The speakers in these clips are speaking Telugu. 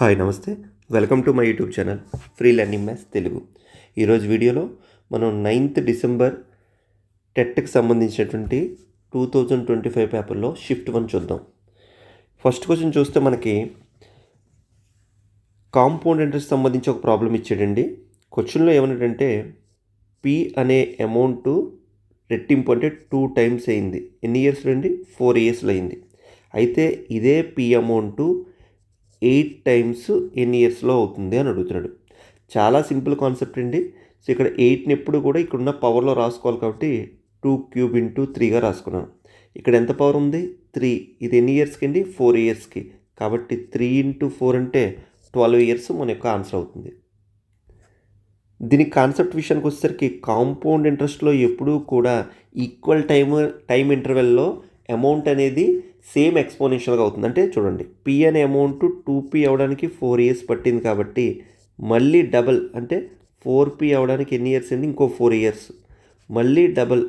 హాయ్ నమస్తే. Welcome to my YouTube channel free learning maths Telugu. ఈరోజు వీడియోలో మనం 9th డిసెంబర్ టెట్కి సంబంధించినటువంటి 2025 పేపర్లో షిఫ్ట్ 1 చూద్దాం. ఫస్ట్ క్వశ్చన్ చూస్తే మనకి కాంపౌండ్ ఇంట్రెస్ట్ సంబంధించి ఒక ప్రాబ్లం ఇచ్చాడండి. క్వశ్చన్లో ఏమన్నాడంటే పి అనే అమౌంట్ రెట్టింపు అంటే 2 టైమ్స్ అయింది. ఎన్ని ఇయర్స్లో అండి? 4 ఇయర్స్లో అయింది. అయితే ఇదే పి అమౌంట్ 8 టైమ్స్ ఎన్ని ఇయర్స్లో అవుతుంది అని అడుగుతున్నాడు. చాలా సింపుల్ కాన్సెప్ట్ అండి. సో ఇక్కడ 8ని ఎప్పుడు కూడా ఇక్కడున్న పవర్లో రాసుకోవాలి కాబట్టి 2 క్యూబ్ ఇంటూ 3గా రాసుకున్నాను. ఇక్కడ ఎంత పవర్ ఉంది? 3. ఇది ఎన్ని ఇయర్స్కి అండి? 4 ఇయర్స్కి. కాబట్టి 3 ఇంటూ 4 అంటే 12 ఇయర్స్ మన యొక్క ఆన్సర్ అవుతుంది. దీని కాన్సెప్ట్ విషయానికి వచ్చేసరికి కాంపౌండ్ ఇంట్రెస్ట్లో ఎప్పుడూ కూడా ఈక్వల్ టైం ఇంటర్వెల్లో అమౌంట్ అనేది సేమ్ ఎక్స్పోనెన్షియల్గా అవుతుంది. అంటే చూడండి, పి అనే అమౌంట్ 2p అవడానికి 4 ఇయర్స్ పట్టింది కాబట్టి మళ్ళీ డబల్ అంటే 4p అవడానికి ఎన్ని ఇయర్స్ అండి? ఇంకో 4 ఇయర్స్. మళ్ళీ డబల్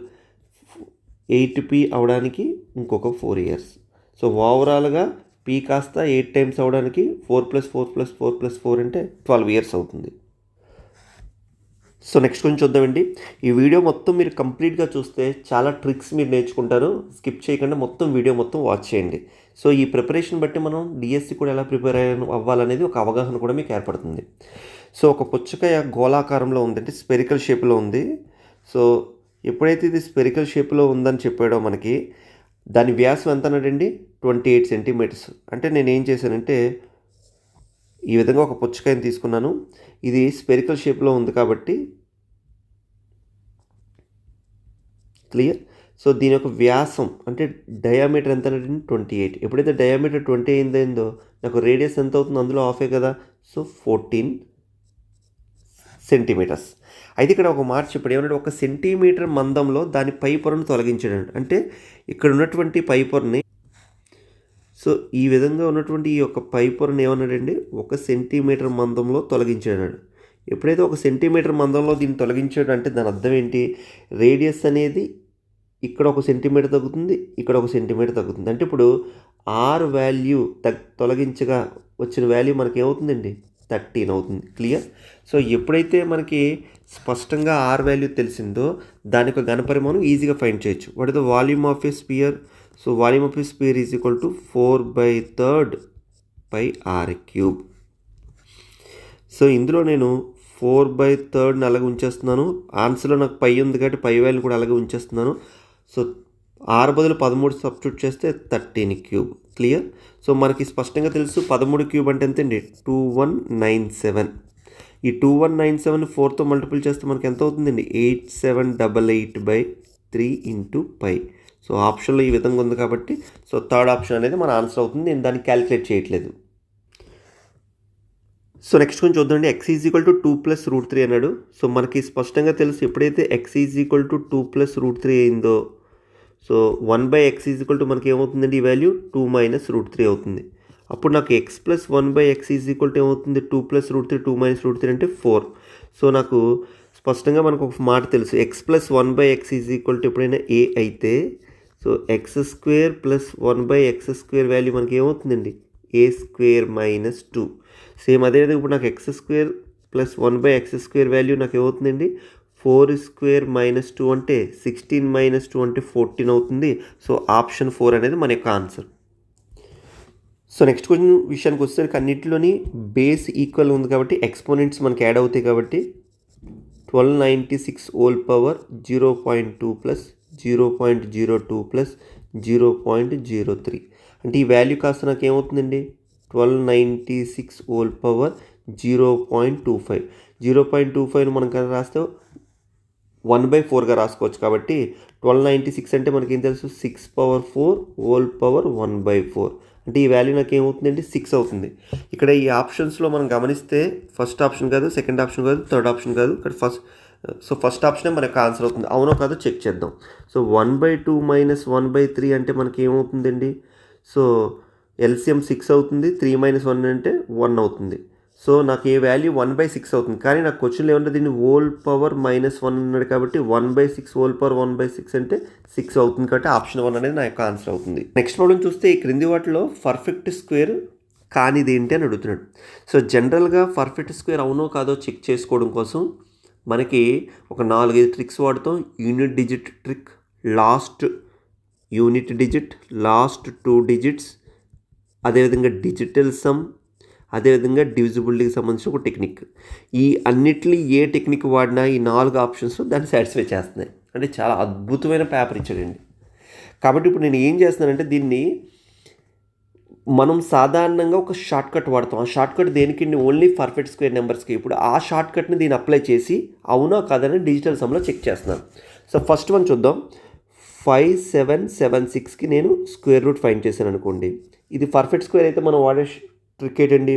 8p అవడానికి ఇంకొక 4 ఇయర్స్. సో ఓవరాల్గా p కాస్త 8 టైమ్స్ అవడానికి 4 + 4 + 4 + 4 అంటే 12 ఇయర్స్ అవుతుంది. సో నెక్స్ట్ కొంచెం చూద్దామండి. ఈ వీడియో మొత్తం మీరు కంప్లీట్గా చూస్తే చాలా ట్రిక్స్ మీరు నేర్చుకుంటారు. స్కిప్ చేయకుండా మొత్తం వీడియో మొత్తం వాచ్ చేయండి. సో ఈ ప్రిపరేషన్ బట్టి మనం డిఎస్సి కూడా ఎలా ప్రిపేర్ అవ్వాలనేది ఒక అవగాహన కూడా మీకు ఏర్పడుతుంది. సో ఒక పుచ్చకాయ గోళాకారంలో ఉంది, అంటే స్పెరికల్ షేప్లో ఉంది. సో ఎప్పుడైతే ఇది స్పెరికల్ షేప్లో ఉందని చెప్పాడో మనకి దాని వ్యాసం ఎంత అన్నాడండి? 28 సెంటీమీటర్స్. అంటే నేను ఏం చేశానంటే ఈ విధంగా ఒక పుచ్చకాయని తీసుకున్నాను. ఇది స్పెరికల్ షేప్లో ఉంది కాబట్టి క్లియర్. సో దీని యొక్క వ్యాసం అంటే డయామీటర్ ఎంత అంటే 28. ఎప్పుడైతే డయామీటర్ 20 అయిందో నాకు రేడియస్ ఎంత అవుతుంది? అందులో హాఫే కదా. So 14 centimetres. అయితే ఇక్కడ ఒక మాట చెప్పాడు. ఏమన్నాడు? 1 సెంటీమీటర్ మందంలో దాని పై పొరను తొలగించాడు. అంటే ఇక్కడ ఉన్నటువంటి పై పొరని, సో ఈ విధంగా ఉన్నటువంటి ఈ యొక్క పై పొరను ఏమన్నాడండి? 1 సెంటీమీటర్ మందంలో తొలగించాడు. ఎప్పుడైతే 1 సెంటీమీటర్ మందంలో దీన్ని తొలగించాడు అంటే దాని అర్థం ఏంటి? రేడియస్ అనేది ఇక్కడ 1 సెంటీమీటర్ తగ్గుతుంది, ఇక్కడ 1 సెంటీమీటర్ తగ్గుతుంది. అంటే ఇప్పుడు ఆర్ వాల్యూ తొలగించగా వచ్చిన వాల్యూ మనకి ఏమవుతుందండి? 13 అవుతుంది. క్లియర్. సో ఎప్పుడైతే మనకి స్పష్టంగా ఆర్ వాల్యూ తెలిసిందో దాని యొక్క ఘనపరిమాణం ఈజీగా ఫైండ్ చేయొచ్చు. What is the volume of a sphere? So volume of a sphere is equal to 4/3 pi r cube. So ఇందులో నేను 4/3 అలాగే ఉంచేస్తున్నాను. ఆన్సర్లో నాకు పై ఉంది కాబట్టి పై వాల్యూ కూడా అలాగే ఉంచేస్తున్నాను. సో 6 బదులు 13 సబ్స్టిట్యూట్ చేస్తే 13 క్యూబ్. క్లియర్. సో మనకి స్పష్టంగా తెలుసు 13 క్యూబ్ అంటే ఎంత అండి? 2197. ఈ 2197 4తో మల్టిపుల్ చేస్తే మనకి ఎంత అవుతుందండి? 8788/3 ఇంటూ పై. సో ఆప్షన్లో ఈ విధంగా ఉంది కాబట్టి సో థర్డ్ ఆప్షన్ అనేది మన ఆన్సర్ అవుతుంది. నేను దాన్ని క్యాలిక్యులేట్ చేయట్లేదు. సో నెక్స్ట్ కొంచెం చూద్దామండి. x ఈజ్ ఈక్వల్ టు 2 + √3 అన్నాడు. సో మనకి స్పష్టంగా తెలుసు ఎప్పుడైతే x ఈజ్ ఈక్వల్ టు 2 + √3 అయిందో so 1/x is equal to మనకి ఏమవుతుందండి? ఈ వాల్యూ 2 - √3 అవుతుంది. అప్పుడు నాకు x + 1/x is equal to ఏమవుతుంది? 2 + √3, 2 - √3 అంటే 4. సో నాకు స్పష్టంగా మనకు ఒక మాట తెలుసు. x + 1/x is equal to ఎప్పుడైనా a అయితే సో x² + 1/x² వాల్యూ మనకి ఏమవుతుందండి? a² - 2. సేమ్ అదేవిధంగా ఇప్పుడు నాకు x² + 1/x² వాల్యూ నాకు ఏమవుతుందండి? 4² - 2 అంటే 16 - 2 అంటే 14 అవుతుంది. సో ఆప్షన్ 4 అనేది మన యొక్క ఆన్సర్. సో నెక్స్ట్ క్వశ్చన్ విషయానికి వస్తే అన్నింటిలోని బేస్ ఈక్వల్ ఉంది కాబట్టి ఎక్స్పోనెంట్స్ మనకి యాడ్ అవుతాయి కాబట్టి 1296 హోల్ పవర్ 0.2 + 0.02 + 0.03 అంటే ఈ వాల్యూ కాస్త నాకు ఏమవుతుందండి? 1296 హోల్ పవర్ 0.25. 0.25 మనం కదా రాస్తే 1/4గా రాసుకోవచ్చు కాబట్టి 1296 అంటే మనకి ఏం తెలుసు? 6/4 హోల్ పవర్ 1/4 అంటే ఈ వాల్యూ నాకు ఏమవుతుందండి? 6 అవుతుంది. ఇక్కడ ఈ ఆప్షన్స్లో మనం గమనిస్తే ఫస్ట్ ఆప్షన్ కాదు, సెకండ్ ఆప్షన్ కాదు, థర్డ్ ఆప్షన్ కాదు. ఇక్కడ ఫస్ట్ ఆప్షనే మనకు ఆన్సర్ అవుతుంది. అవునో కాదో చెక్ చేద్దాం. సో 1/2 - 1/3 అంటే మనకి ఏమవుతుందండి? సో ఎల్సిఎం 6 అవుతుంది. 3 - 1 అంటే 1 అవుతుంది. సో నాకు ఏ వాల్యూ 1/6 అవుతుంది. కానీ నాకు క్వశ్చన్లో ఏమన్నా దీన్ని హోల్ పవర్ -1 అన్నాడు కాబట్టి 1/6 హోల్ పవర్ 1/6 అంటే 6 అవుతుంది. కాబట్టి ఆప్షన్ 1 అనేది నా యొక్క ఆన్సర్ అవుతుంది. నెక్స్ట్ ప్రాబ్లం చూస్తే ఈ క్రింది వాటిలో పర్ఫెక్ట్ స్క్వేర్ కానీ ఇది ఏంటి అని అడుగుతున్నాడు. సో జనరల్గా పర్ఫెక్ట్ స్క్వేర్ అవునో కాదో చెక్ చేసుకోవడం కోసం మనకి ఒక 4-5 ట్రిక్స్ వాడుతాం. Unit digit trick, last unit digit, last 2 digits, అదేవిధంగా డిజిటల్ సమ్, అదేవిధంగా డివిజిబిలిటీకి సంబంధించిన ఒక టెక్నిక్. ఈ అన్నిటిని ఏ టెక్నిక్ వాడినా ఈ 4 ఆప్షన్స్ దాన్ని సాటిస్ఫై చేస్తున్నాయి. అంటే చాలా అద్భుతమైన పేపర్ ఇచ్చాడండి. కాబట్టి ఇప్పుడు నేను ఏం చేస్తున్నానంటే దీన్ని మనం సాధారణంగా ఒక షార్ట్ కట్ వాడతాం. ఆ షార్ట్ కట్ దేనికి? ఓన్లీ పర్ఫెక్ట్ స్క్వేర్ నెంబర్స్కి. ఇప్పుడు ఆ షార్ట్ కట్ని దీన్ని అప్లై చేసి అవునా కాదని డిజిటల్ సమ్లో చెక్ చేస్తున్నాను. సో ఫస్ట్ వన్ చూద్దాం. 5776కి నేను స్క్వేర్ రూట్ ఫైండ్ చేశాను అనుకోండి. ఇది పర్ఫెక్ట్ స్క్వేర్ అయితే మనం వాడే ట్రిక్ ఏంటండి?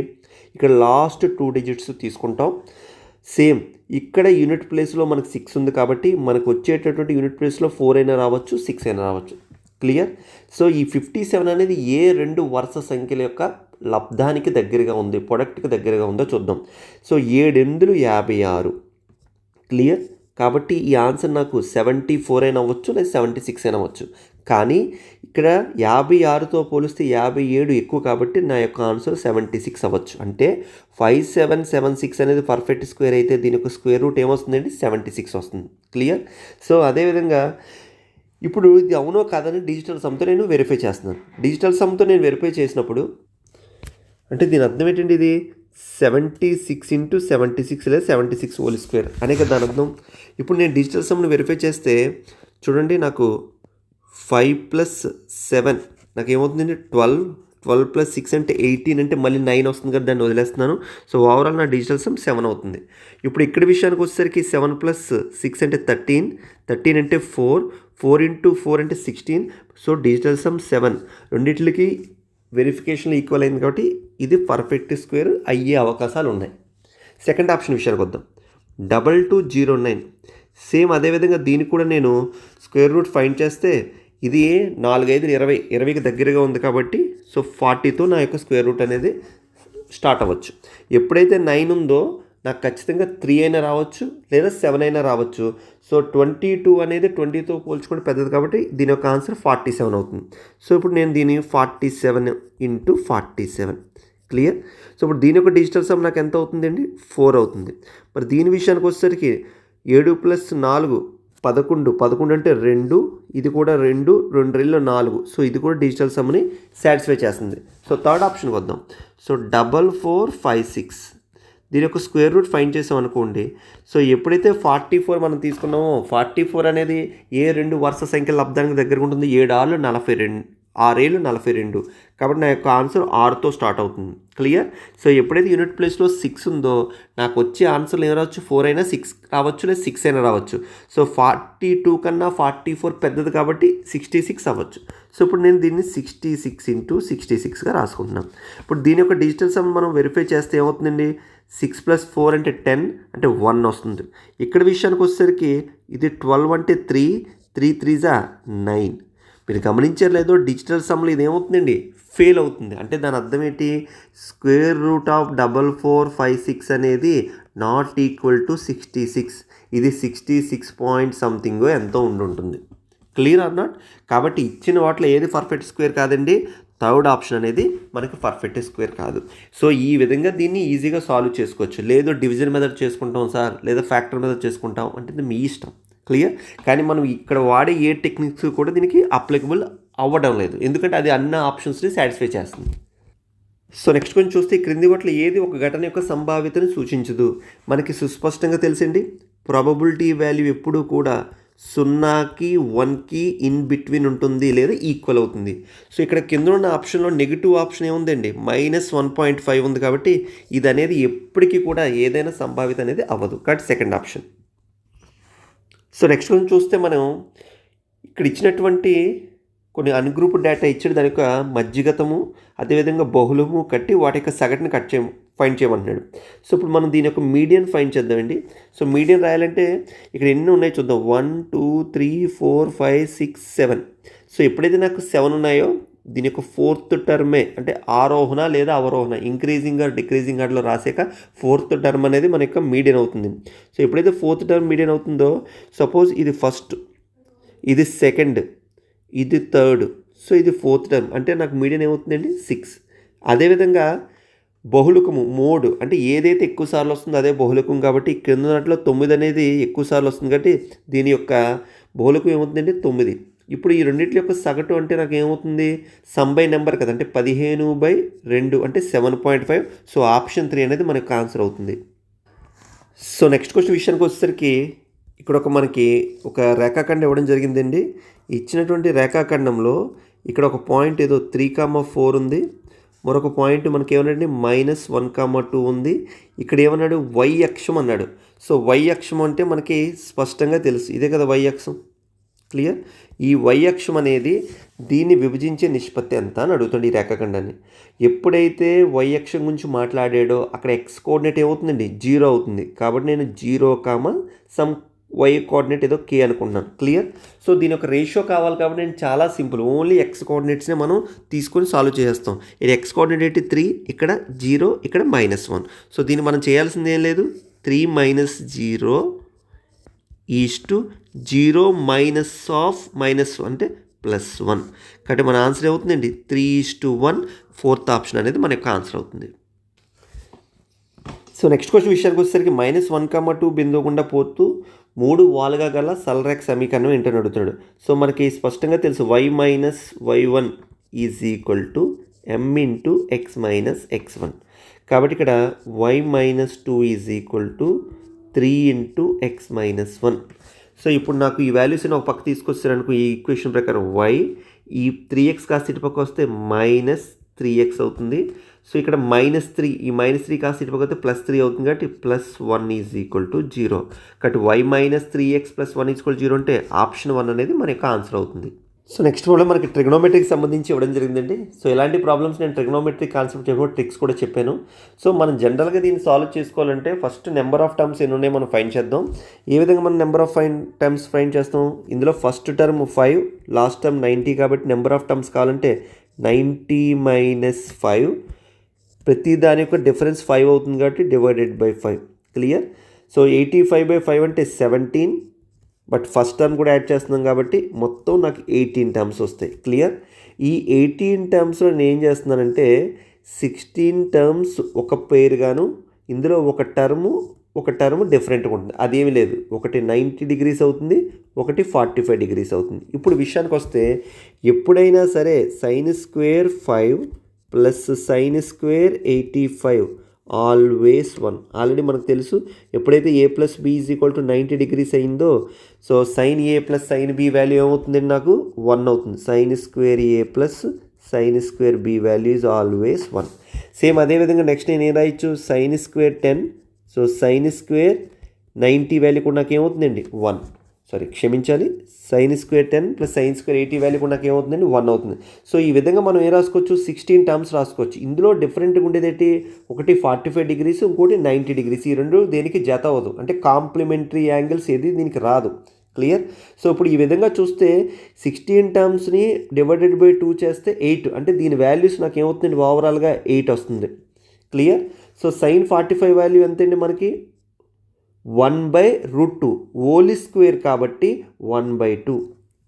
ఇక్కడ లాస్ట్ 2 డిజిట్స్ తీసుకుంటాం. సేమ్ ఇక్కడ యూనిట్ ప్లేస్లో మనకు 6 ఉంది కాబట్టి మనకు వచ్చేటటువంటి యూనిట్ ప్లేస్లో 4 అయినా రావచ్చు, 6 అయినా రావచ్చు. క్లియర్? సో ఈ 57 అనేది ఏ 2 వరుస సంఖ్యల యొక్క లబ్ధానికి దగ్గరగా ఉంది, ప్రొడక్ట్కి దగ్గరగా ఉందో చూద్దాం. సో 7 56. క్లియర్? కాబట్టి ఈ ఆన్సర్ నాకు 74 అయినా అవ్వచ్చు, లేదా 76 అయినా అవ్వచ్చు. కానీ ఇక్కడ 56తో పోలిస్తే 57 ఎక్కువ కాబట్టి నా యొక్క ఆన్సర్ 76 అవ్వచ్చు. అంటే 5776 అనేది పర్ఫెక్ట్ స్క్వేర్ అయితే దీని యొక్క స్క్వేర్ రూట్ ఏమొస్తుందండి? 76 వస్తుంది. క్లియర్? సో అదేవిధంగా ఇప్పుడు ఇది అవునో కాదని డిజిటల్ సమ్తో నేను వెరిఫై చేస్తున్నాను. డిజిటల్ సమ్తో నేను వెరిఫై చేసినప్పుడు అంటే దీని అర్థం ఏంటండి? ఇది 76 × 76 లేదా 76 హోల్ స్క్వేర్ అనే కదా దాని అర్థం. ఇప్పుడు నేను డిజిటల్ సమ్ను వెరిఫై చేస్తే చూడండి, నాకు 5 + 7 నాకు ఏమవుతుందండి? 12. 12 + 6 అంటే 18, అంటే మళ్ళీ 9 వస్తుంది కదా, దాన్ని వదిలేస్తున్నాను. సో ఓవరాల్ నా డిజిటల్ సమ్ 7 అవుతుంది. ఇప్పుడు ఇక్కడ విషయానికి వచ్చేసరికి 7 + 6 అంటే 13. 13 అంటే 4. 4 × 4 అంటే 16. So digital sum 7. రెండింటికి వెరిఫికేషన్లో ఈక్వల్ అయింది కాబట్టి ఇది పర్ఫెక్ట్ స్క్వేర్ అయ్యే అవకాశాలు ఉన్నాయి. సెకండ్ ఆప్షన్ విషయానికి వద్దాం. 2209. సేమ్ అదేవిధంగా దీనికి కూడా నేను స్క్వేర్ రూట్ ఫైండ్ చేస్తే ఇది 4 5 20, 20కి దగ్గరగా ఉంది కాబట్టి సో 40తో నా యొక్క స్క్వేర్ రూట్ అనేది స్టార్ట్ అవ్వచ్చు. ఎప్పుడైతే 9 ఉందో నాకు ఖచ్చితంగా 3 అయినా రావచ్చు, లేదా 7 అయినా రావచ్చు. సో 22 అనేది 20తో పోల్చుకుంటే పెద్దది కాబట్టి దీని యొక్క ఆన్సర్ 47 అవుతుంది. సో ఇప్పుడు నేను దీన్ని 47 × 47. క్లియర్? సో ఇప్పుడు దీని యొక్క డిజిటల్ సమ్ నాకు ఎంత అవుతుందండి? 4 అవుతుంది. మరి దీని విషయానికి వచ్చేసరికి 7 + 4 11. 11 అంటే 2. ఇది కూడా 2. 2 రెళ్ళు 4. సో ఇది కూడా డిజిటల్ సమ్ని సాటిస్ఫై చేస్తుంది. సో థర్డ్ ఆప్షన్కి వద్దాం. సో 4456 దీని యొక్క స్క్వేర్ రూట్ ఫైండ్ చేసాం అనుకోండి. సో ఎప్పుడైతే 44 మనం తీసుకున్నామో 44 అనేది ఏ 2 వరుస సంఖ్యల లబ్ధానికి దగ్గరగా ఉంటుంది? 7 6 42, 6 42. కాబట్టి నా యొక్క ఆన్సర్ 6తో స్టార్ట్ అవుతుంది. క్లియర్? సో ఎప్పుడైతే యూనిట్ ప్లేస్లో 6 ఉందో నాకు వచ్చే ఆన్సర్లు ఏం రావచ్చు? 4 అయినా 6 రావచ్చు, లేదా 6 అయినా రావచ్చు. సో 42 కన్నా 44 పెద్దది కాబట్టి 66 అవ్వచ్చు. సో ఇప్పుడు నేను దీన్ని 66 × 66గా రాసుకుంటున్నాను. ఇప్పుడు దీని యొక్క డిజిటల్ సమ్ మనం వెరిఫై చేస్తే ఏమవుతుందండి? 6 + 4 అంటే 10, అంటే 1 వస్తుంది. ఇక్కడ విషయానికి వచ్చేసరికి ఇది 12 అంటే 3. 3 3s 9. మీరు గమనించారు లేదో, డిజిటల్ సమ్లో ఇది ఏమవుతుందండి? ఫెయిల్ అవుతుంది. అంటే దాని అర్థం ఏంటి? స్క్వేర్ రూట్ ఆఫ్ 4456 అనేది నాట్ ఈక్వల్ టు 66. ఇది 66 పాయింట్ సంథింగ్ ఎంతో ఉంటుంది. Clear or not? కాబట్టి ఇచ్చిన వాటిలో ఏది పర్ఫెక్ట్ స్క్వేర్ కాదండి? థర్డ్ ఆప్షన్ అనేది మనకి పర్ఫెక్ట్ స్క్వేర్ కాదు. సో ఈ విధంగా దీన్ని ఈజీగా సాల్వ్ చేసుకోవచ్చు. లేదు డివిజన్ మెథడ్ చేసుకుంటాం సార్, లేదా ఫ్యాక్టర్ మెథడ్ చేసుకుంటాం అంటే ఇది మీ ఇష్టం. క్లియర్? కానీ మనం ఇక్కడ వాడే ఏ టెక్నిక్స్ కూడా దీనికి అప్లికబుల్ అవ్వడం లేదు, ఎందుకంటే అది అన్ని ఆప్షన్స్ని సాటిస్ఫై చేస్తుంది. సో నెక్స్ట్ కొంచెం చూస్తే ఈ క్రింది వాటిలో ఏది ఒక ఘటన యొక్క సంభావ్యతను సూచించదు? మనకి సుస్పష్టంగా తెలిసింది ప్రాబబిలిటీ వాల్యూ ఎప్పుడూ కూడా 0కి 1కి ఇన్ బిట్వీన్ ఉంటుంది, లేదా ఈక్వల్ అవుతుంది. సో ఇక్కడ కింద ఉన్న ఆప్షన్లో నెగిటివ్ ఆప్షన్ ఏముందండి? -1.5 ఉంది కాబట్టి ఇది అనేది ఎప్పటికీ కూడా ఏదైనా సంభావ్యత అనేది అవ్వదు. కాబట్టి సెకండ్ ఆప్షన్. సో నెక్స్ట్ కొంచెం చూస్తే మనం ఇక్కడ ఇచ్చినటువంటి కొన్ని అన్గ్రూప్ డేటా ఇచ్చాడు, దాని యొక్క మధ్యగతము అదేవిధంగా బహుళము కట్టి వాటి యొక్క సగటుని ఫైండ్ చేయమంటున్నాడు. సో ఇప్పుడు మనం దీని యొక్క మీడియన్ ఫైండ్ చేద్దామండి. సో మీడియన్ రాయాలంటే ఇక్కడ ఎన్ని ఉన్నాయి చూద్దాం. 1 2 3 4 5 6 7. సో ఎప్పుడైతే నాకు 7 ఉన్నాయో దీని యొక్క 4th టర్మే అంటే ఆరోహణ లేదా అవరోహణ, ఇంక్రీజింగ్ ఆర్ డిక్రీజింగ్ ఆర్డర్లో రాసాక 4th టర్మ్ అనేది మన యొక్క మీడియన్ అవుతుంది. సో ఎప్పుడైతే 4th టర్మ్ మీడియన్ అవుతుందో, సపోజ్ ఇది ఫస్ట్, ఇది సెకండ్, ఇది థర్డ్, సో ఇది 4th టర్మ్ అంటే నాకు మీడియన్ ఏమవుతుందండి? 6. అదేవిధంగా బహుళకము మోడ్ అంటే ఏదైతే ఎక్కువ సార్లు వస్తుందో అదే బహుళకం కాబట్టి కింద దాంట్లో 9 అనేది ఎక్కువ సార్లు వస్తుంది కాబట్టి దీని యొక్క బహుళకం ఏమవుతుందంటే 9. ఇప్పుడు ఈ రెండింటి యొక్క సగటు అంటే నాకు ఏమవుతుంది సమ్ బై నెంబర్ కదా, అంటే 15/2 అంటే 7.5. సో ఆప్షన్ 3 అనేది మనకు ఆన్సర్ అవుతుంది. సో నెక్స్ట్ క్వశ్చన్ విషయానికి వచ్చేసరికి ఇక్కడ మనకి ఒక రేఖాఖండం ఇవ్వడం జరిగిందండి. ఇచ్చినటువంటి రేఖాఖండంలో ఇక్కడ ఒక పాయింట్ ఏదో 3,4 ఉంది, మరొక పాయింట్ మనకి ఏమన్నాడండి -1,2 ఉంది. ఇక్కడ ఏమన్నాడు y అక్షం అన్నాడు. సో y అక్షం అంటే మనకి స్పష్టంగా తెలుసు, ఇదే కదా y అక్షం. క్లియర్? ఈ y అక్షం అనేది దీన్ని విభజించే నిష్పత్తి ఎంత అని అడుగుతుంది ఈ రేఖాఖండాన్ని. ఎప్పుడైతే y అక్షం గురించి మాట్లాడాడో అక్కడ x కోఆర్డినేట్ ఏమవుతుందండి 0 అవుతుంది. కాబట్టి నేను 0, సమ్ y కోఆర్డినేట్ ఏదో k అనుకుంటున్నాను. క్లియర్? సో దీని యొక్క రేషియో కావాలి కాబట్టి నేను చాలా సింపుల్ ఓన్లీ x కోఆర్డినేట్స్నే మనం తీసుకొని సాల్వ్ చేస్తాం. ఇది x కోఆర్డినేట్ 3, ఇక్కడ 0, ఇక్కడ -1. సో దీన్ని మనం చేయాల్సింది ఏం లేదు, 3 - 0 0 -1 అంటే +1. కాబట్టి మన ఆన్సర్ ఏమవుతుందండి 3:1. 4th ఆప్షన్ అనేది మన యొక్క ఆన్సర్ అవుతుంది. సో నెక్స్ట్ క్వశ్చన్ విషయానికి వచ్చేసరికి -1,2 బిందువు గుండా పోతూ 3 వాలుగా గల సరళరేఖ సమీకరణం ఏంటని అడుగుతున్నాడు. సో మనకి స్పష్టంగా తెలుసు y - y1 = m × x - x1. కాబట్టి ఇక్కడ y - 2 = 3 × x - 1. సో ఇప్పుడు నాకు ఈ వాల్యూస్ని ఒక పక్క తీసుకొచ్చారనుకో ఈ ఈక్వేషన్ ప్రకారం y ఈ 3x కాస్త ఇటు పక్క వస్తే -3x అవుతుంది. సో ఇక్కడ -3 ఈ -3 కాస్త ఇటు పక్క వస్తే +3 అవుతుంది కాబట్టి +1 = 0. కాబట్టి y - 3x + 1 = 0 అంటే ఆప్షన్ 1 అనేది మన యొక్క ఆన్సర్ అవుతుంది. సో నెక్స్ట్ ప్రాబ్లం మనకి ట్రిగ్నోమెట్రీకి సంబంధించి ఇవ్వడం జరిగిందండి. సో ఇలాంటి ప్రాబ్లమ్స్ నేను ట్రిగ్నోమెట్రీ కాన్సెప్ట్ చెప్పినప్పుడు ట్రిక్స్ కూడా చెప్పాను. సో మనం జనరల్గా దీన్ని సాల్వ్ చేసుకోవాలంటే ఫస్ట్ నెంబర్ ఆఫ్ టర్మ్స్ ఎన్ని ఉన్నాయో మనం ఫైండ్ చేద్దాం. ఏ విధంగా మనం నెంబర్ ఆఫ్ టర్మ్స్ ఫైండ్ చేస్తాం, ఇందులో ఫస్ట్ టర్మ్ 5, లాస్ట్ టర్మ్ 90 కాబట్టి నెంబర్ ఆఫ్ టర్మ్స్ కావాలంటే 90 - 5, ప్రతి దాని యొక్క డిఫరెన్స్ 5 అవుతుంది కాబట్టి /5. క్లియర్? సో 85/5 అంటే 17, బట్ ఫస్ట్ టర్మ్ కూడా యాడ్ చేస్తున్నాం కాబట్టి మొత్తం నాకు 18 టర్మ్స్ వస్తాయి. క్లియర్? ఈ 18 టర్మ్స్లో నేను ఏం చేస్తున్నానంటే 16 టర్మ్స్ ఒక పేరు గాను, ఇందులో ఒక టర్మ్ డిఫరెంట్గా ఉంటుంది. అదేమీ లేదు, ఒకటి 90 degrees అవుతుంది, ఒకటి 45 degrees అవుతుంది. ఇప్పుడు విషయానికి వస్తే ఎప్పుడైనా సరే sin² 5 + sin² 85 ఆల్వేస్ 1. ఆల్రెడీ మనకు తెలుసు ఎప్పుడైతే a + b = 90 degrees అయిందో so sin a + sin b value ఏమవుతుందండి నాకు 1 అవుతుంది. sin² a + sin² b value is always 1. Same అదేవిధంగా నెక్స్ట్ నేను ఏం రాయొచ్చు sin² 10. సో sin² 90 వాల్యూ కూడా నాకు ఏమవుతుందండి 1. క్షమించాలి, sin² 10 + sin² 80 వాల్యూ కూడా నాకు ఏమవుతుందండి 1 అవుతుంది. సో ఈ విధంగా మనం ఏం రాసుకోవచ్చు 16 టర్మ్స్ రాసుకోవచ్చు. ఇందులో డిఫరెంట్గా ఉండేది ఏంటి, ఒకటి 45 degrees, ఇంకోటి 90 degrees. ఈ రెండు దేనికి జత అవ్వదు, అంటే కాంప్లిమెంటరీ యాంగిల్స్ ఏది దీనికి రాదు. క్లియర్? సో ఇప్పుడు ఈ విధంగా చూస్తే 16 టర్మ్స్ని /2 చేస్తే 8, అంటే దీని వాల్యూస్ నాకు ఏమవుతుందండి ఓవరాల్గా 8 వస్తుంది. క్లియర్? సో sin 45 వాల్యూ ఎంతండి మనకి 1/√2 హోల్ స్క్వేర్ కాబట్టి 1/2.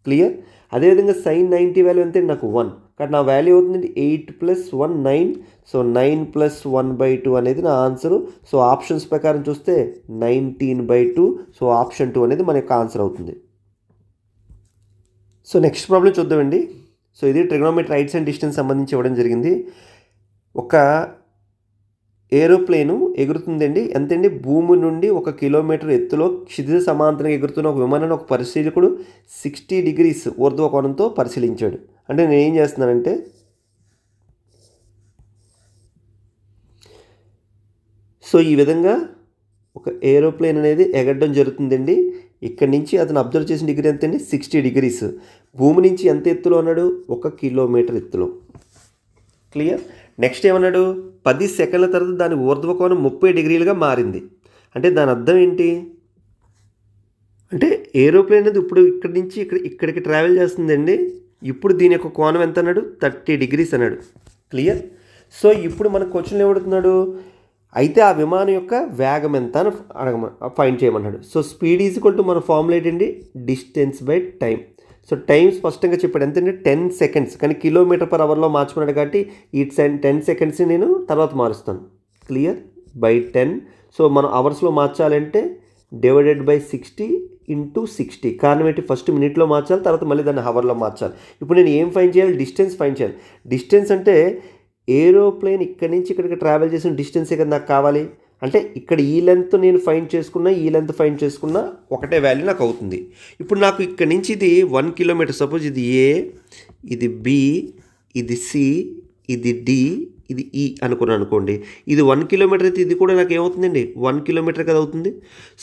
క్లియర్? అదేవిధంగా sin 90 వాల్యూ ఎంత నాకు 1, కాబట్టి నా వాల్యూ అవుతుందండి 8 + 1 9. సో 9 + 1/2 అనేది నా ఆన్సరు. సో ఆప్షన్స్ ప్రకారం చూస్తే 19/2. సో ఆప్షన్ 2 అనేది మన యొక్క ఆన్సర్ అవుతుంది. సో నెక్స్ట్ ప్రాబ్లం చూద్దామండి. సో ఇది ట్రిగ్నోమెట్రీ హైట్స్ అండ్ డిస్టెన్స్ సంబంధించి ఇవ్వడం జరిగింది. ఒక ఏరోప్లేను ఎగురుతుందండి, ఎంతండి భూమి నుండి 1 కిలోమీటర్ ఎత్తులో క్షితిజ సమాంతరంగా ఎగురుతున్న ఒక విమానాన్ని ఒక పరిశీలకుడు 60 degrees ఊర్ధ్వ కోణంతో పరిశీలించాడు. అంటే నేను ఏం చేస్తున్నానంటే సో ఈ విధంగా ఒక ఏరోప్లేన్ అనేది ఎగరడం జరుగుతుందండి. ఇక్కడ నుంచి అతను అబ్జర్వ్ చేసిన డిగ్రీ ఎంతండి 60 degrees. భూమి నుంచి ఎంత ఎత్తులో అన్నాడు 1 కిలోమీటర్ ఎత్తులో. క్లియర్? నెక్స్ట్ ఏమన్నాడు 10 సెకండ్ల తర్వాత దాని ఊర్ధ్వకోణం 30 degreesగా మారింది. అంటే దాని అర్థం ఏంటి, అంటే ఏరోప్లేన్ అనేది ఇప్పుడు ఇక్కడి నుంచి ఇక్కడికి ట్రావెల్ చేస్తుందండి. ఇప్పుడు దీని యొక్క కోణం ఎంత అన్నాడు 30 degrees అన్నాడు. క్లియర్? సో ఇప్పుడు మనకు క్వశ్చన్ ఏమడుగుతున్నాడు, అయితే ఆ విమానం యొక్క వేగం ఎంత అని ఫైండ్ చేయమన్నాడు. సో స్పీడ్ = మన ఫార్ములా ఏంటండి distance by time. So time స్పష్టంగా చెప్పాడు ఎంతంటే 10 సెకండ్స్, కానీ కిలోమీటర్ పర్ అవర్లో మార్చుకున్నాడు కాబట్టి ఈ 10 సెకండ్స్ని నేను తర్వాత మారుస్తాను. క్లియర్? బై 10. సో మనం అవర్స్లో మార్చాలంటే డివైడెడ్ బై 60 ఇంటూ 60. కారణం ఏంటి? ఫస్ట్ మినిట్లో మార్చాలి, తర్వాత మళ్ళీ దాన్ని హవర్లో మార్చాలి. ఇప్పుడు నేను ఏం ఫైండ్ చేయాలి? డిస్టెన్స్ ఫైండ్ చేయాలి. డిస్టెన్స్ అంటే ఏరోప్లేన్ ఇక్కడి నుంచి ఇక్కడికి ట్రావెల్ చేసిన డిస్టెన్సే కదా నాకు కావాలి. అంటే ఇక్కడ ఈ లెంత్ నేను ఫైండ్ చేసుకున్నా, ఈ లెంత్ ఫైండ్ చేసుకున్నా ఒకటే వాల్యూ నాకు అవుతుంది. ఇప్పుడు నాకు ఇక్కడ నుంచి ఇది 1 కిలోమీటర్, సపోజ్ ఇది ఏ, ఇది బి, ఇది సి, ఇది డి, ఇది ఈ అనుకున్నాను అనుకోండి. ఇది 1 కిలోమీటర్ అయితే ఇది కూడా నాకు ఏమవుతుందండి? 1 కిలోమీటర్ కదా అవుతుంది.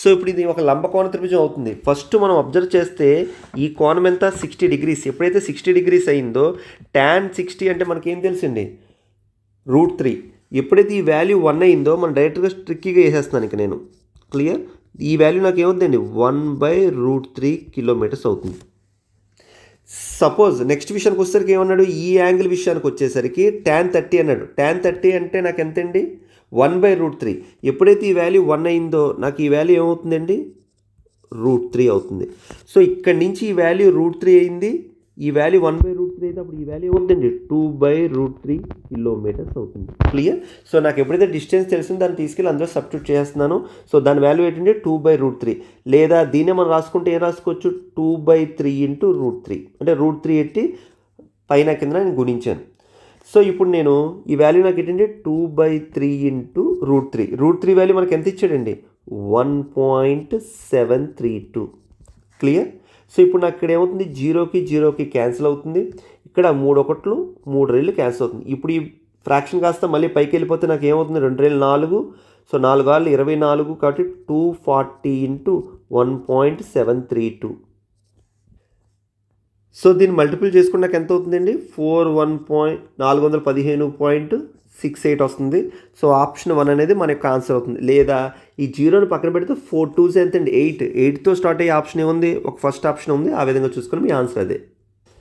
సో ఇప్పుడు ఇది ఒక లంబకోణ త్రిభుజం అవుతుంది. ఫస్ట్ మనం అబ్జర్వ్ చేస్తే ఈ కోణం ఎంత? 60 డిగ్రీస్. ఎప్పుడైతే 60 డిగ్రీస్ అయిందో tan 60 అంటే మనకేం తెలుసండి? √3. ఎప్పుడైతే ఈ వాల్యూ 1 అయిందో మనం డైరెక్ట్గా ట్రిక్కీగా వేసేస్తున్నాను ఇక నేను. క్లియర్? ఈ వాల్యూ నాకు ఏమవుతుందండి? 1/√3 కిలోమీటర్స్ అవుతుంది. సపోజ్ నెక్స్ట్ విషయానికి వచ్చేసరికి ఏమన్నాడు? ఈ యాంగిల్ విషయానికి వచ్చేసరికి tan 30 అన్నాడు. tan 30 అంటే నాకు ఎంతండి? 1/√3. ఎప్పుడైతే ఈ వాల్యూ 1 అయిందో నాకు ఈ వాల్యూ ఏమవుతుందండి? √3 అవుతుంది. సో ఇక్కడి నుంచి ఈ వాల్యూ √3 అయింది, ఈ వాల్యూ 1/√3 అయితే అప్పుడు ఈ వాల్యూ ఏమవుతుందండి? 2/√3 కిలోమీటర్స్ అవుతుంది. క్లియర్? సో నాకు ఎప్పుడైతే డిస్టెన్స్ తెలిసిందో దాన్ని తీసుకెళ్ళి అందులో సబ్స్టిట్యూట్ చేస్తున్నాను. సో దాని వాల్యూ ఏంటంటే 2/√3. లేదా దీన్నే మనం రాసుకుంటే ఏం రాసుకోవచ్చు? 2/3 ఇంటూ √3. అంటే √3 ఎట్టి పైన కింద నేను గుణించాను. సో ఇప్పుడు నేను ఈ వాల్యూ నాకు ఏంటంటే 2/3 ఇంటూ √3. √3 వాల్యూ మనకి ఎంత ఇచ్చాడండి? 1.732. క్లియర్? సో ఇప్పుడు నాకు ఇక్కడ ఏమవుతుంది? 0కి క్యాన్సిల్ అవుతుంది. ఇక్కడ 3 1లు 3 2లు క్యాన్సిల్ అవుతుంది. ఇప్పుడు ఈ ఫ్రాక్షన్ కాస్త మళ్ళీ పైకి వెళ్ళిపోతే నాకు ఏమవుతుంది? 2 2 4. సో 4 6 24 కాబట్టి 240 ఇంటూ 1.732. సో దీన్ని మల్టిపుల్ చేసుకుని నాకు ఎంత అవుతుందండి? 415.68 వస్తుంది. సో ఆప్షన్ 1 అనేది మన యొక్క ఆన్సర్ అవుతుంది. లేదా ఈ 0ని పక్కన పెడితే 4 2s ఎంతండి? 8. 8తో స్టార్ట్ అయ్యే ఆప్షన్ ఏముంది? ఒక ఫస్ట్ ఆప్షన్ ఉంది. ఆ విధంగా చూసుకొని మీ ఆన్సర్ అదే.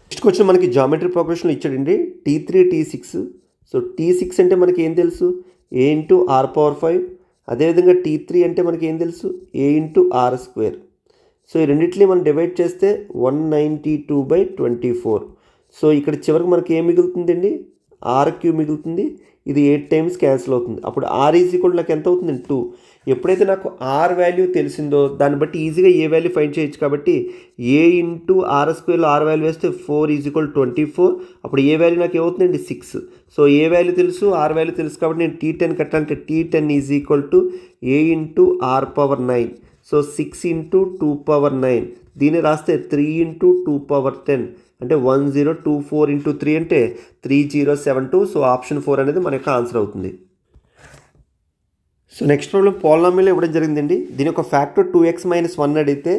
నెక్స్ట్ క్వశ్చన్ మనకి జామెట్రీ ప్రోగ్రెషన్లో ఇచ్చాడండి. T3 T6. సో T6 అంటే మనకి ఏం తెలుసు? A into R⁵. అదేవిధంగా T3 అంటే మనకి ఏం తెలుసు? A into R². సో ఈ రెండింటిని మనం డివైడ్ చేస్తే 192/24. సో ఇక్కడ చివరికి మనకి ఏం మిగులుతుందండి? R³ మిగులుతుంది. ఇది 8 టైమ్స్ క్యాన్సిల్ అవుతుంది. అప్పుడు R నాకు ఎంత అవుతుందండి? 2. ఎప్పుడైతే నాకు R వాల్యూ తెలిసిందో దాన్ని బట్టి ఈజీగా ఏ వాల్యూ ఫైండ్ చేయొచ్చు. కాబట్టి A ఇంటూ R²లో R వాల్యూ వేస్తే 4 = 24. అప్పుడు ఏ వాల్యూ నాకు ఏమవుతుందండి? 6. సో ఏ వాల్యూ తెలుసు, R వాల్యూ తెలుసు కాబట్టి నేను T10 కట్టాలంటే T10 = A into R⁹. So 6 into 2⁹. దీన్ని రాస్తే 3 ఇంటూ 2⁻10 అంటే 1024 ఇంటూ 3 అంటే 3072. సో ఆప్షన్ 4 అనేది మన యొక్క ఆన్సర్ అవుతుంది. సో నెక్స్ట్ ప్రాబ్లం పాలినామియల్ ఇవ్వడం జరిగిందండి. దీని యొక్క ఫ్యాక్టర్ 2x - 1 అడిగితే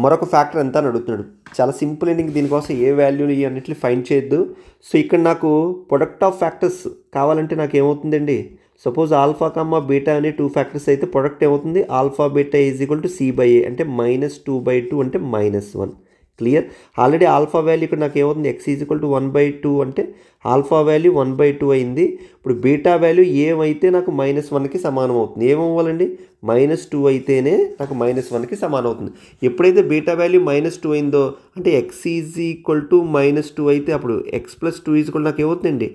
మరొక ఫ్యాక్టర్ ఎంత అని అడుగుతున్నాడు. చాలా సింపుల్ అండి. దీనికోసం ఏ వాల్యూలు అన్నింటిని ఫైండ్ చేయొద్దు. సో ఇక్కడ నాకు ప్రొడక్ట్ ఆఫ్ ఫ్యాక్టర్స్ కావాలంటే నాకు ఏమవుతుందండి? సపోజ్ ఆల్ఫా కమ్మ బీటా అనే 2 ఫ్యాక్టర్స్ అయితే ప్రొడక్ట్ ఏమవుతుంది? ఆల్ఫా బీటా = C/A అంటే -2/2 అంటే -1. క్లియర్? ఆల్రెడీ ఆల్ఫా వాల్యూ ఇక్కడ నాకు ఏమవుతుంది? x = 1/2 అంటే ఆల్ఫా వాల్యూ 1/2 అయింది. ఇప్పుడు బీటా వాల్యూ ఏమైతే నాకు -1కి సమానం అవుతుంది? ఏమవ్వాలండి? -2 అయితేనే నాకు -1కి సమానం అవుతుంది. ఎప్పుడైతే బీటా వాల్యూ -2 అయిందో అంటే x = -2 అయితే అప్పుడు x + 2 నాకు ఏమవుతుందండి?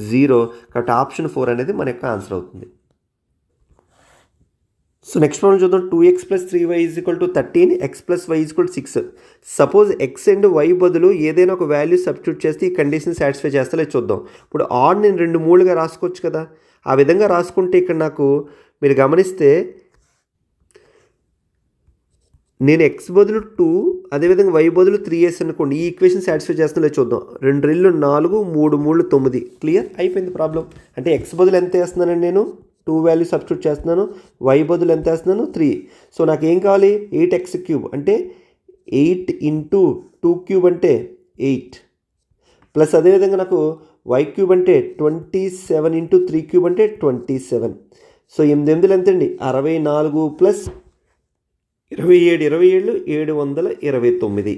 0. కాబట్టి ఆప్షన్ 4 అనేది మన యొక్క ఆన్సర్ అవుతుంది. సో నెక్స్ట్ ప్రాబ్లం చూద్దాం. 2x + 3y = 13, x + y = 6. Suppose x and y బదులు ఏదైనా ఒక వాల్యూ సబ్స్టిట్యూట్ చేస్తే ఈ కండిషన్ సాటిస్ఫై చేస్తా చూద్దాం. ఇప్పుడు ఆడ్ నేను 2 3లుగా రాసుకోవచ్చు కదా. ఆ విధంగా రాసుకుంటే ఇక్కడ నాకు మీరు గమనిస్తే నేను x బదులు 2 అదేవిధంగా y బదులు 3s అనుకోండి. ఈ ఈక్వేషన్ సాటిస్ఫై చేస్తుందో చూద్దాం. 2 2 4 3 3 9. క్లియర్? అయిపోయింది ప్రాబ్లం. అంటే x బదులు ఎంత వేస్తున్నానండి? నేను 2 వాల్యూ సబ్స్టిట్యూట్ చేస్తున్నాను. y బదులు ఎంత వేస్తున్నాను? 3. సో నాకు ఏం కావాలి? 8x³ అంటే 8 ఇంటూ 2³ అంటే 8 ప్లస్ అదేవిధంగా నాకు y³ అంటే 27 ఇంటూ 3³ అంటే 27. సో 8 8 ఎంతండి? 64 ప్లస్ 27 27 729.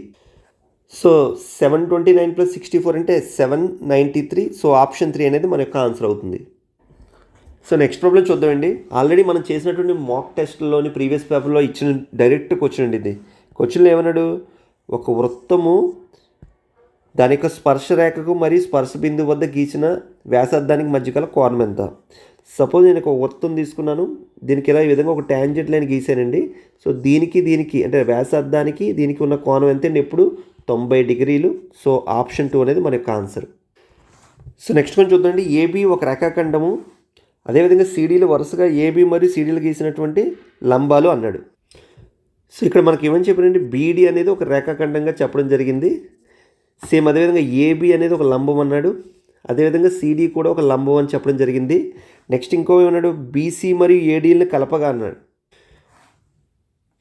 సో 729 + 64 అంటే 793. సో ఆప్షన్ 3 అనేది మన యొక్క ఆన్సర్ అవుతుంది. సో నెక్స్ట్ ప్రాబ్లం చూద్దామండి. ఆల్రెడీ మనం చేసినటువంటి మాక్ టెస్ట్లోని ప్రీవియస్ పేపర్లో ఇచ్చిన డైరెక్ట్ క్వశ్చన్ అండి ఇది. క్వశ్చన్లో ఏమన్నాడు? ఒక వృత్తము దాని యొక్క స్పర్శ రేఖకు మరియు స్పర్శ బిందువు వద్ద గీసిన వ్యాసార్థానికి మధ్య గల కోణం ఎంత? సపోజ్ నేను ఒక వృత్తం తీసుకున్నాను, దీనికి ఇలా ఈ విధంగా ఒక ట్యాంజెంట్ లైన్ గీసానండి. సో దీనికి అంటే వ్యాసార్థానికి దీనికి ఉన్న కోణం ఎంత అండి? ఎప్పుడు 90 డిగ్రీలు. సో ఆప్షన్ 2 అనేది మన యొక్క ఆన్సర్. సో నెక్స్ట్ కొంచెం చూద్దామండి. ఏబి ఒక రేఖాఖండము, అదేవిధంగా సిడీలు వరుసగా ఏబి మరియు సిడీలు గీసినటువంటి లంబాలు అన్నాడు. సో ఇక్కడ మనకి ఏమని చెప్పారండి? బీడీ అనేది ఒక రేఖాఖండంగా చెప్పడం జరిగింది. సేమ్ అదేవిధంగా ఏబి అనేది ఒక లంబం అన్నాడు, అదేవిధంగా సిడి కూడా ఒక లంబం అని చెప్పడం జరిగింది. నెక్స్ట్ ఇంకో ఏమన్నాడు? బీసీ మరియు ఏడీలను కలపగా అన్నాడు.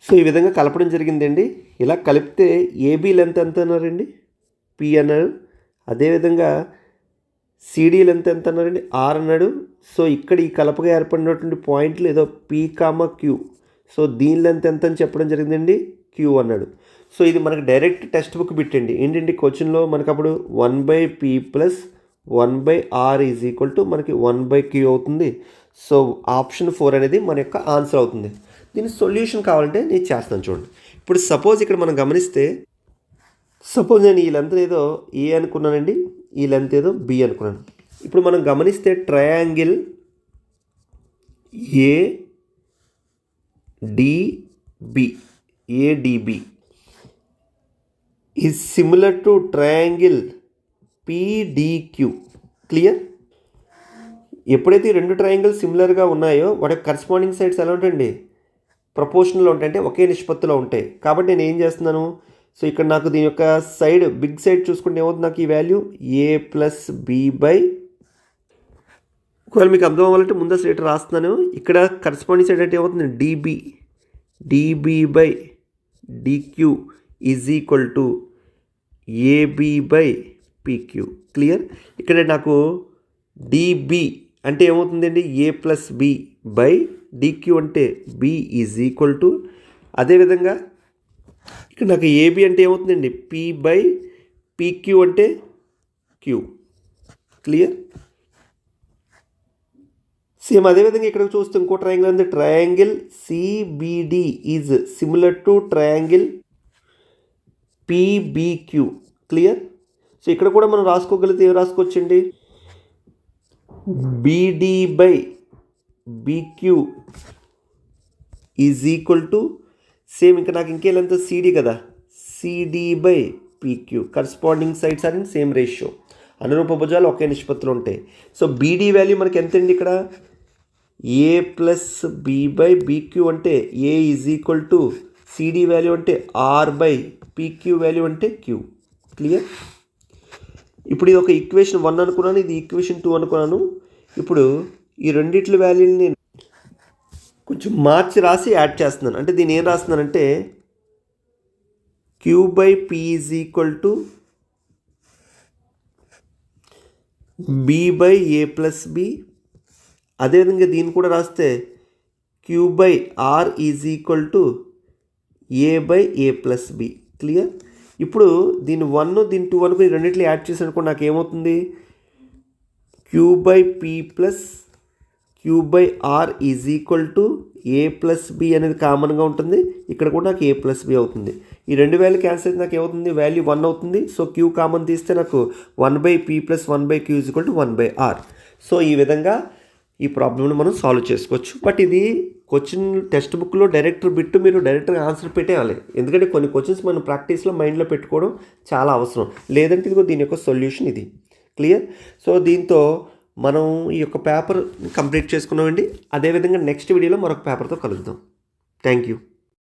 సో ఈ విధంగా కలపడం జరిగిందండి. ఇలా కలిపితే ఏబీ లెంత్ ఎంత అన్నారండి? పి అన్నాడు. అదేవిధంగా సిడి లెంత్ ఎంత అన్నారండి? ఆర్ అన్నాడు. సో ఇక్కడ ఈ కలపగా ఏర్పడినటువంటి పాయింట్లు ఏదో పి కామా క్యూ. సో దీని లెంత్ ఎంత అని చెప్పడం జరిగిందండి? క్యూ అన్నాడు. సో ఇది మనకి డైరెక్ట్ టెక్స్ట్ బుక్ బిట్టండి. ఏంటంటే క్వశ్చన్లో మనకు అప్పుడు 1/p + 1/r = మనకి 1/q అవుతుంది. సో ఆప్షన్ 4 అనేది మన యొక్క ఆన్సర్ అవుతుంది. దీని సొల్యూషన్ కావాలంటే నేను చేస్తాను చూడండి. ఇప్పుడు సపోజ్ ఇక్కడ మనం గమనిస్తే, సపోజ్ నేను ఈ లెంత్ ఏదో ఏ అనుకున్నానండి, ఈ లెంత్ ఏదో బి అనుకున్నాను. ఇప్పుడు మనం గమనిస్తే triangle ADB is similar to triangle PDQ. Clear? ఎప్పుడైతే ఈ రెండు ట్రయాంగిల్ సిమిలర్గా ఉన్నాయో వాటి కరస్పాండింగ్ సైడ్స్ ఎలా ఉంటాయండి? ప్రపోర్షనల్లో ఉంటాయి, అంటే ఒకే నిష్పత్తిలో ఉంటాయి. కాబట్టి నేను ఏం చేస్తున్నాను, సో ఇక్కడ నాకు దీని యొక్క సైడ్ బిగ్ సైడ్ చూసుకుంటే ఏమవుతుంది? నాకు ఈ వాల్యూ A+B/, ఒకవేళ మీకు అర్థం అవ్వాలంటే ముందు అసలు రేట్ రాస్తున్నాను. ఇక్కడ కరస్పాండింగ్ సైడ్ అంటే ఏమవుతుంది? DB/DQ = AB/PQ. క్లియర్? ఇక్కడ నాకు DB అంటే ఏమవుతుందండి? A+B/DQ అంటే B = అదేవిధంగా ఇక్కడ నాకు AB అంటే ఏమవుతుందండి? P/PQ అంటే Q. క్లియర్? సేమ్ అదేవిధంగా ఇక్కడ చూస్తే ఇంకో ట్రయాంగిల్ ఉంది. Triangle CBD is similar to triangle PBQ. Clear? So ఇక్కడ కూడా మనం రాసుకోగలిగితే ఏం రాసుకోవచ్చండి? BD/BQ = సేమ్ ఇంకా నాకు ఇంకే లెంత్ CD కదా, CD/PQ. Corresponding sides are in same ratio. అనురూప భుజాలు ఒకే నిష్పత్తిలో ఉంటాయి. సో BD వాల్యూ మనకి ఎంత అండి? ఇక్కడ A+B/BQ అంటే A = CD వాల్యూ అంటే R/PQ వాల్యూ అంటే Q. క్లియర్? ఇప్పుడు ఇది ఒక ఈక్వేషన్ 1 అనుకున్నాను, ఇది ఈక్వేషన్ 2 అనుకున్నాను. ఇప్పుడు ఈ రెండిట్ల వాల్యూని నేను కొంచెం మార్చి రాసి యాడ్ చేస్తున్నాను. అంటే దీన్ని ఏం రాస్తున్నానంటే Q/P = B/A+B. అదేవిధంగా దీన్ని కూడా రాస్తే Q/R = A/A+B. క్లియర్? ఇప్పుడు దీని 1 దీని 2 అనుకుని రెండింటిని యాడ్ చేసినప్పుడు నాకు ఏమవుతుంది? Q/P + Q/R = A+B అనేది కామన్గా ఉంటుంది. ఇక్కడ కూడా నాకు A+B అవుతుంది. ఈ రెండు వాల్యూ క్యాన్సిల్ అయితే నాకు ఏమవుతుంది? వాల్యూ 1 అవుతుంది. సో Q కామన్ తీస్తే నాకు 1/P + 1/Q = 1/R. సో ఈ విధంగా ఈ ప్రాబ్లమ్ని మనం సాల్వ్ చేసుకోవచ్చు. బట్ ఇది క్వశ్చన్ టెక్స్ట్ బుక్లో డైరెక్టర్ బిట్టు మీరు డైరెక్ట్గా ఆన్సర్ పెట్టేయాలి. ఎందుకంటే కొన్ని క్వశ్చన్స్ మనం ప్రాక్టీస్లో మైండ్లో పెట్టుకోవడం చాలా అవసరం. లేదంటే ఇదిగో దీని యొక్క సొల్యూషన్ ఇది. క్లియర్? సో దీంతో మనం ఈ యొక్క పేపర్ కంప్లీట్ చేసుకున్నామండి. అదేవిధంగా నెక్స్ట్ వీడియోలో మరొక పేపర్తో కలుద్దాం. Thank you.